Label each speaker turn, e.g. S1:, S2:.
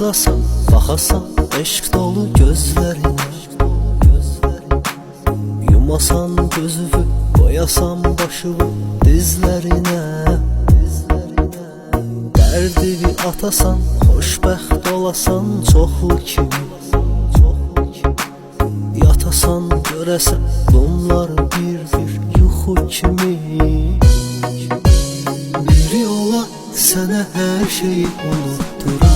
S1: Sığasan, baxasan eşq dolu gözlərinə, yumasan gözünü, qoyasan başını dizlərinə, dərdini atasan, xoşbəxt olasan çoxu kimi, yatasan görəsən bunlar bir yuxu kimi. Biri ola sənə hər şeyi unutduram,